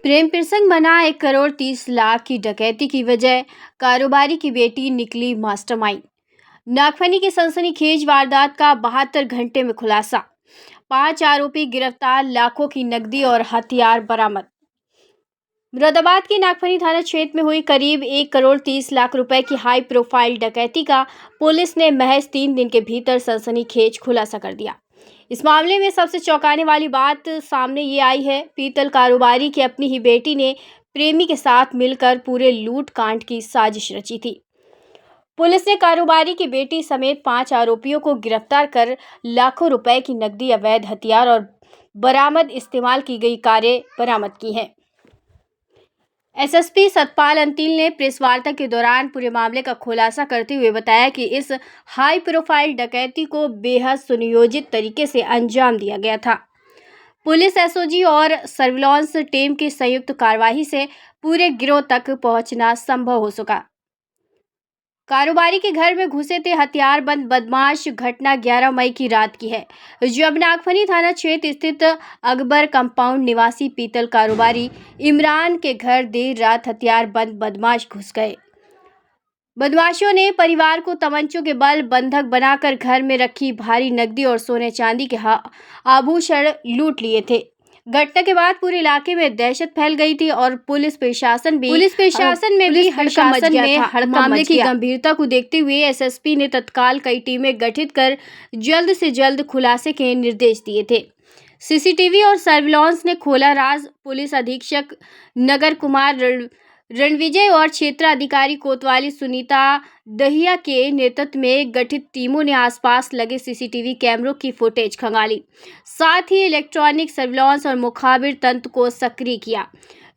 प्रेम प्रसंग बना 1,30,00,000 की डकैती की वजह कारोबारी की बेटी निकली मास्टरमाइंड। नागफनी की सनसनीखेज वारदात का 72 घंटे में खुलासा। 5 आरोपी गिरफ्तार, लाखों की नकदी और हथियार बरामद। मुरादाबाद के नागफनी थाना क्षेत्र में हुई करीब 1,30,00,000 रुपए की हाई प्रोफाइल डकैती का पुलिस ने महज 3 दिन के भीतर सनसनीखेज खुलासा कर दिया। इस मामले में सबसे चौंकाने वाली बात सामने ये आई है, पीतल कारोबारी की अपनी ही बेटी ने प्रेमी के साथ मिलकर पूरे लूट कांड की साजिश रची थी। पुलिस ने कारोबारी की बेटी समेत 5 आरोपियों को गिरफ्तार कर लाखों रुपए की नकदी, अवैध हथियार और बरामद इस्तेमाल की गई कारें बरामद की हैं। एसएसपी सतपाल अंतिल ने प्रेस वार्ता के दौरान पूरे मामले का खुलासा करते हुए बताया कि इस हाई प्रोफाइल डकैती को बेहद सुनियोजित तरीके से अंजाम दिया गया था। पुलिस, एसओजी और सर्विलांस टीम की संयुक्त कार्रवाई से पूरे गिरोह तक पहुंचना संभव हो सका। कारोबारी के घर में घुसे थे हथियारबंद बदमाश। घटना 11 मई की रात की है, जब नागफनी थाना क्षेत्र स्थित अकबर कंपाउंड निवासी पीतल कारोबारी इमरान के घर देर रात हथियारबंद बदमाश घुस गए। बदमाशों ने परिवार को तमंचों के बल बंधक बनाकर घर में रखी भारी नकदी और सोने चांदी के आभूषण लूट लिए थे। घटना के बाद पूरे इलाके में दहशत फैल गई थी और पुलिस प्रशासन में भी हड़कंप मच गया था। मामले की गंभीरता को देखते हुए एसएसपी ने तत्काल कई टीमें गठित कर जल्द से जल्द खुलासे के निर्देश दिए थे। सीसीटीवी और सर्विलांस ने खोला राज। पुलिस अधीक्षक नगर कुमार रणविजय और क्षेत्र अधिकारी कोतवाली सुनीता दहिया के नेतृत्व में गठित टीमों ने आसपास लगे सीसीटीवी कैमरों की फुटेज खंगाली, साथ ही इलेक्ट्रॉनिक सर्विलांस और मुखाबिर तंत्र को सक्रिय किया।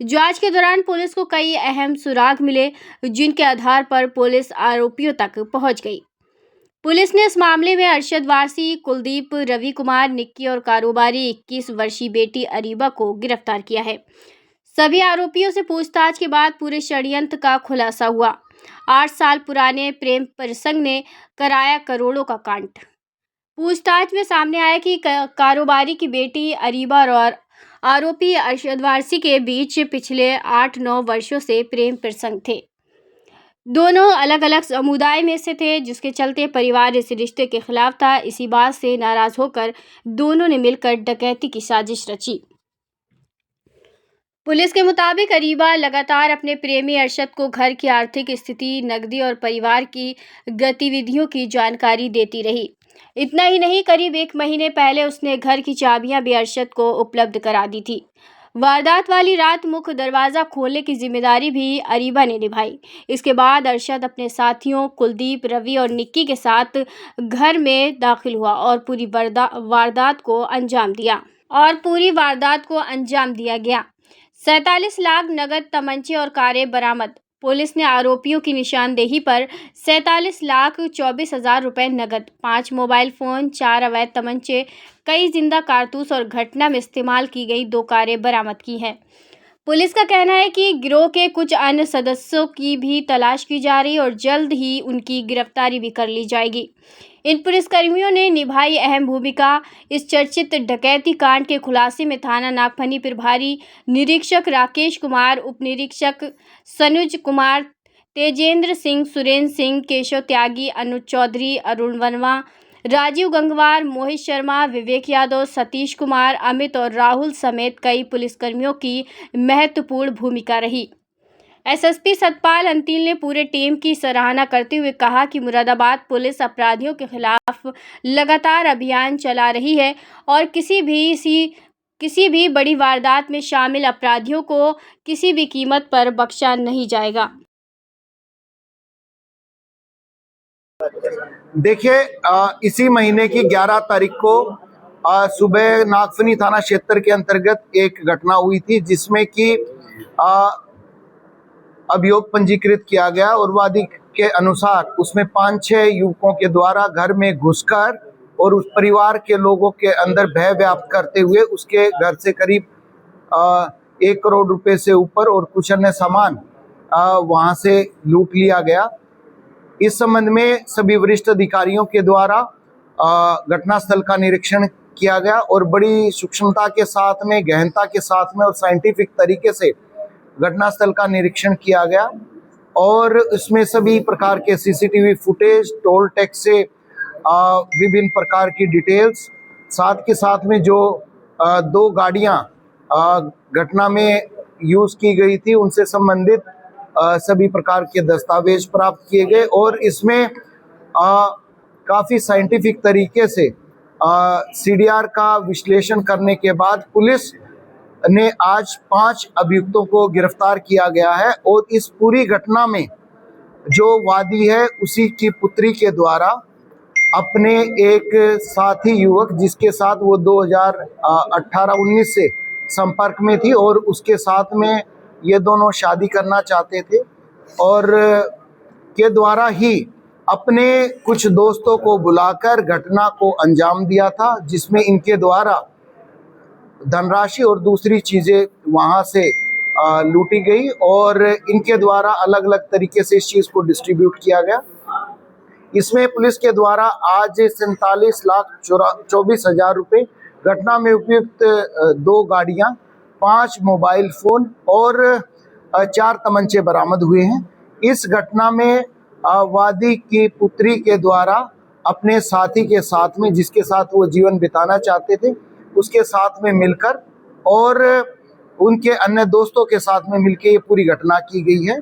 जांच के दौरान पुलिस को कई अहम सुराग मिले, जिनके आधार पर पुलिस आरोपियों तक पहुंच गई। पुलिस ने इस मामले में अरशद वारसी, कुलदीप, रवि कुमार, निक्की और कारोबारी 21 वर्षीय बेटी अरीबा को गिरफ्तार किया है। सभी आरोपियों से पूछताछ के बाद पूरे षड्यंत्र का खुलासा हुआ। 8 साल पुराने प्रेम प्रसंग ने कराया करोड़ों का कांड। पूछताछ में सामने आया कि कारोबारी की बेटी अरीबा और आरोपी अरशद वारसी के बीच पिछले 8-9 वर्षों से प्रेम प्रसंग थे। दोनों अलग अलग समुदाय में से थे, जिसके चलते परिवार इस रिश्ते के खिलाफ था। इसी बात से नाराज होकर दोनों ने मिलकर डकैती की साजिश रची। पुलिस के मुताबिक अरीबा लगातार अपने प्रेमी अरशद को घर की आर्थिक स्थिति, नकदी और परिवार की गतिविधियों की जानकारी देती रही। इतना ही नहीं, करीब 1 महीने पहले उसने घर की चाबियां भी अरशद को उपलब्ध करा दी थी। वारदात वाली रात मुख्य दरवाजा खोलने की जिम्मेदारी भी अरीबा ने निभाई। इसके बाद अरशद अपने साथियों कुलदीप, रवि और निक्की के साथ घर में दाखिल हुआ और पूरी वारदात को अंजाम दिया गया। 47 लाख नगद, तमंचे और कारें बरामद। पुलिस ने आरोपियों की निशानदेही पर 47,24,000 रुपए नगद, 5 मोबाइल फोन, 4 अवैध तमंचे, कई जिंदा कारतूस और घटना में इस्तेमाल की गई 2 कारें बरामद की हैं। पुलिस का कहना है कि गिरोह के कुछ अन्य सदस्यों की भी तलाश की जा रही है और जल्द ही उनकी गिरफ्तारी भी कर ली जाएगी। इन पुलिसकर्मियों ने निभाई अहम भूमिका। इस चर्चित डकैती कांड के खुलासे में थाना नागफनी प्रभारी निरीक्षक राकेश कुमार, उप निरीक्षक सनुज कुमार, तेजेंद्र सिंह, सुरेंद्र सिंह, केशव त्यागी, अनुज चौधरी, अरुण वनवा, राजीव गंगवार, मोहित शर्मा, विवेक यादव, सतीश कुमार, अमित और राहुल समेत कई पुलिसकर्मियों की महत्वपूर्ण भूमिका रही। एसएसपी सतपाल अंतिल ने पूरे टीम की सराहना करते हुए कहा कि मुरादाबाद पुलिस अपराधियों के खिलाफ लगातार अभियान चला रही है और किसी भी बड़ी वारदात में शामिल अपराधियों को किसी भी कीमत पर बख्शा नहीं जाएगा। देखिए, इसी महीने की 11 तारीख को सुबह नागफनी थाना क्षेत्र के अंतर्गत एक घटना हुई थी, जिसमें कि अभियोग पंजीकृत किया गया और वादी के अनुसार उसमें 5-6 युवकों के द्वारा घर में घुसकर और उस परिवार के लोगों के अंदर भय व्याप्त करते हुए उसके घर से करीब 1 करोड़ रुपए से ऊपर और कुछ अन्य सामान वहां से लूट लिया गया। इस संबंध में सभी वरिष्ठ अधिकारियों के द्वारा घटनास्थल का निरीक्षण किया गया और बड़ी सूक्ष्मता के साथ में, गहनता के साथ में और साइंटिफिक तरीके से घटनास्थल का निरीक्षण किया गया और इसमें सभी प्रकार के सीसीटीवी फुटेज, टोल टैक्स से विभिन्न प्रकार की डिटेल्स, साथ के साथ में जो 2 गाड़ियां घटना में यूज की गई थी उनसे संबंधित सभी प्रकार के दस्तावेज प्राप्त किए गए और इसमें काफ़ी साइंटिफिक तरीके से सीडीआर का विश्लेषण करने के बाद पुलिस ने आज 5 अभियुक्तों को गिरफ्तार किया गया है और इस पूरी घटना में जो वादी है उसी की पुत्री के द्वारा अपने एक साथी युवक जिसके साथ वो 2018-19 से संपर्क में थी और उसके साथ में ये दोनों शादी करना चाहते थे और के द्वारा ही अपने कुछ दोस्तों को बुलाकर घटना को अंजाम दिया था, जिसमें इनके द्वारा धनराशि और दूसरी चीज़ें वहाँ से लूटी गई और इनके द्वारा अलग अलग तरीके से इस चीज़ को डिस्ट्रीब्यूट किया गया। इसमें पुलिस के द्वारा आज 47,24,000 रुपये, घटना में उपयुक्त 2 गाड़ियां, 5 मोबाइल फ़ोन और 4 तमंचे बरामद हुए हैं। इस घटना में वादी की पुत्री के द्वारा अपने साथी के साथ में, जिसके साथ वो जीवन बिताना चाहते थे, उसके साथ में मिलकर और उनके अन्य दोस्तों के साथ में मिलकर ये पूरी घटना की गई है।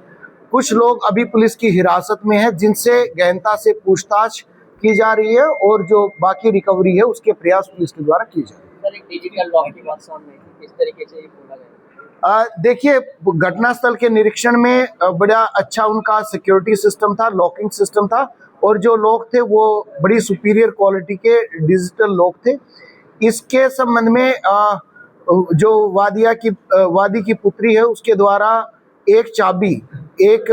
कुछ लोग अभी पुलिस की हिरासत में हैं जिनसे गहनता से पूछताछ की जा रही है और जो बाकी रिकवरी है उसके प्रयास पुलिस के द्वारा किए जा रहे हैं। सर, एक डिजिटल लॉक की बात सामने आई, किस तरीके से ये खोला गया? देखिए, घटनास्थल के निरीक्षण में बड़ा अच्छा उनका सिक्योरिटी सिस्टम था, लॉकिंग सिस्टम था और जो लोग थे वो बड़ी सुपीरियर क्वालिटी के डिजिटल लॉक थे। इसके संबंध में जो वादी की पुत्री है उसके द्वारा एक चाबी एक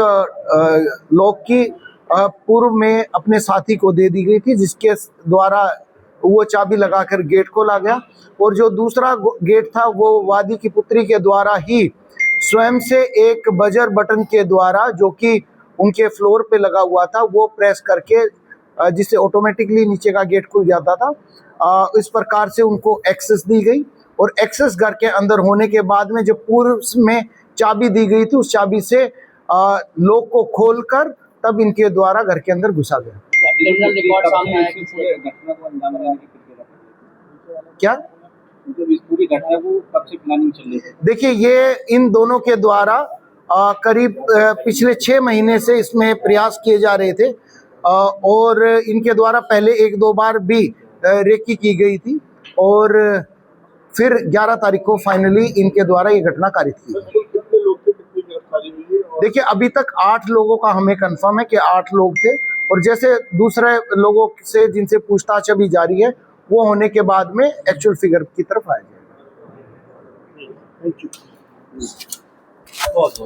लॉक की पूर्व में अपने साथी को दे दी गई थी, जिसके द्वारा वो चाबी लगाकर गेट खोला गया और जो दूसरा गेट था वो वादी की पुत्री के द्वारा ही स्वयं से एक बजर बटन के द्वारा, जो कि उनके फ्लोर पे लगा हुआ था, वो प्रेस करके जिससे ऑटोमेटिकली नीचे का गेट खुल जाता था। इस प्रकार से उनको एक्सेस दी गई और एक्सेस घर के अंदर होने के बाद में जो पूर्व में चाबी दी गई थी उस चाबी से लॉक को खोलकर तब इनके द्वारा घर के अंदर घुसा गया। क्रिमिनल रिकॉर्ड सामने आया कि घटना को अंजाम देने की क्या मतलब इस पूरी घटना को कब से प्लानिंग चल रही है? देखिए, ये इन दोनों के द्वारा करीब पिछले 6 महीने से इसमें प्रयास किए जा रहे थे और इनके द्वारा पहले 1-2 बार भी रेकी की गई थी और फिर 11 तारीख को फाइनली इनके द्वारा ये घटना कारित की। देखिए, अभी तक 8 लोगों का हमें कंफर्म है कि 8 लोग थे और जैसे दूसरे लोगों से जिनसे पूछताछ अभी जारी है वो होने के बाद में एक्चुअल फिगर की तरफ आया जाएगा। Thank you. बहुत